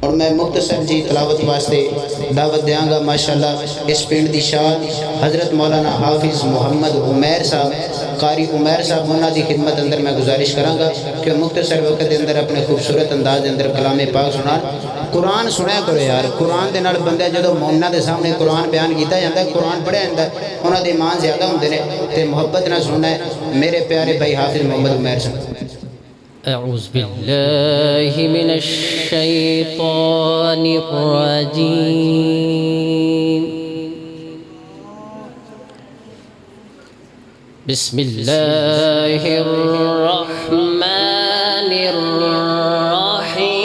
और मैं मुख्तसर जी तलावत वास्ते दावत देंगा माशाअल्लाह इस पिंड दी शान हज़रत मौलाना हाफिज़ मोहम्मद उमैर साहब कारी उमैर साहब उन्होंने की खिदमत अंदर मैं गुजारिश कराँगा कि मुख्तसर वक्त के अंदर अपने खूबसूरत अंदाज के अंदर कलाम पाक सुना कुरान सुनया करो यार। कुरान के नाल बंदे जो मोमना के सामने कुरान बयान किया जाता है कुरान पढ़िया जाता है उन्होंने ईमान ज़्यादा होंगे ने तो मुहब्बत ना सुनना है मेरे प्यारे भाई हाफिज़ मोहम्मद उमैर साहब। أعوذ بالله من الشيطان الرجيم بسم الله الرحمن الرحيم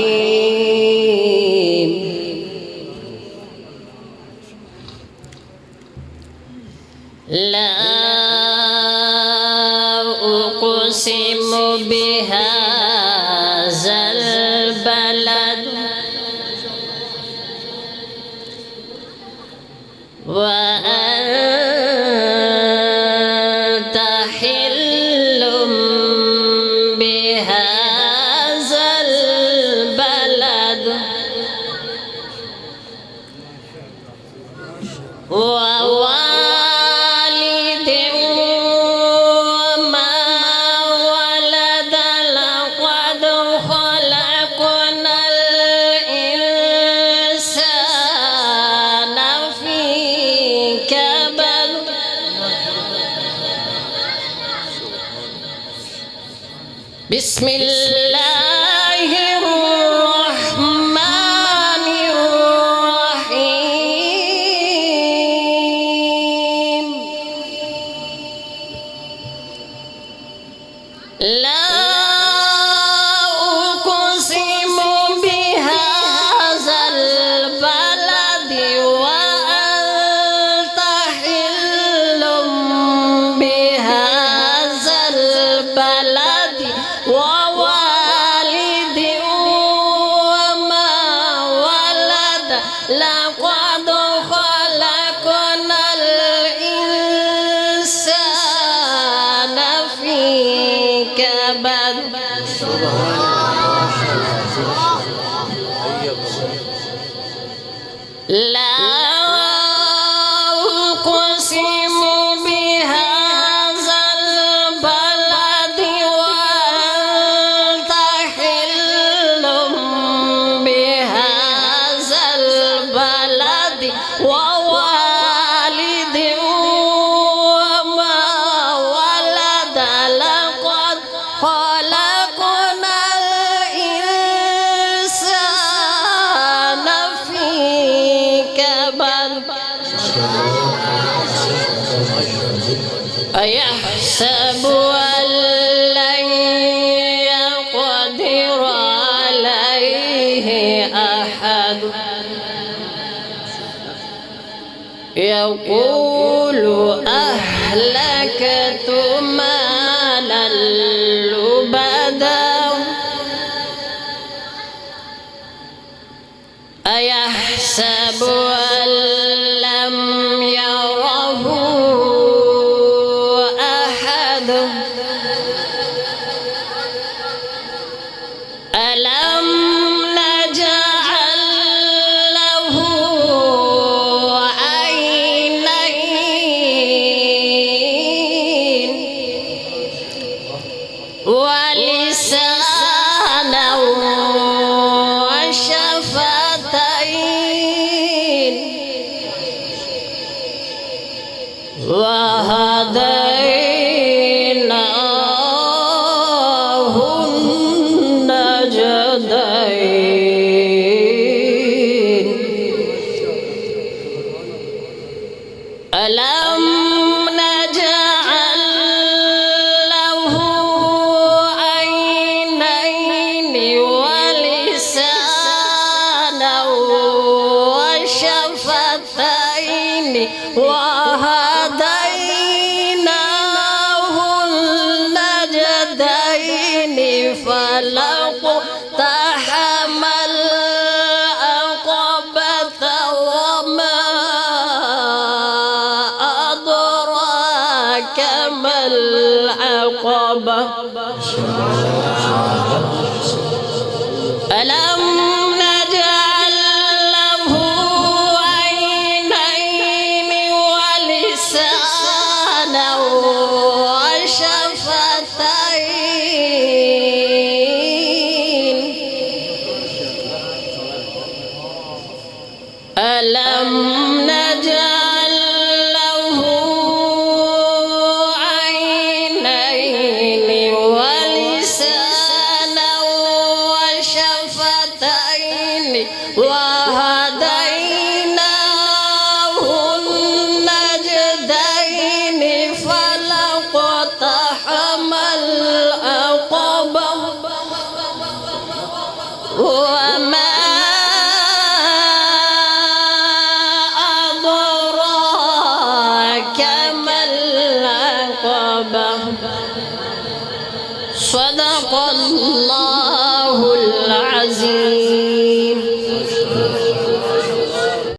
لا أقسم بهذا البلد وأنت حل بهذا البلد ووالد وما ولد لقد خلقنا الإنسان في كبد بسم الله الرحمن الرحيم لا أقسم بهذا البلد وأنت حل بهذا البلد ووالد وما ولد لقد خلقنا الإنسان في كبد لا أقسم بهذا البلد وأنت حل بهذا البلد ووالد وما ولد لقد خلقنا الإنسان في كبد أيحسب أن لن يقدر عليه أحد يقول أهلكت مالا لبدا أيحسب أن لم يره أحد ألم نجعل له عينين ولسانا وشفتين وهديناه النجدين ألم نجعل له عينين ولسانا وشفتين وهديناه النجدين فلاقتحم العقبة وما أدراك ما العقبة ألم نجعل ألم نجعل له عينين ولسانا وشفتين وهديناه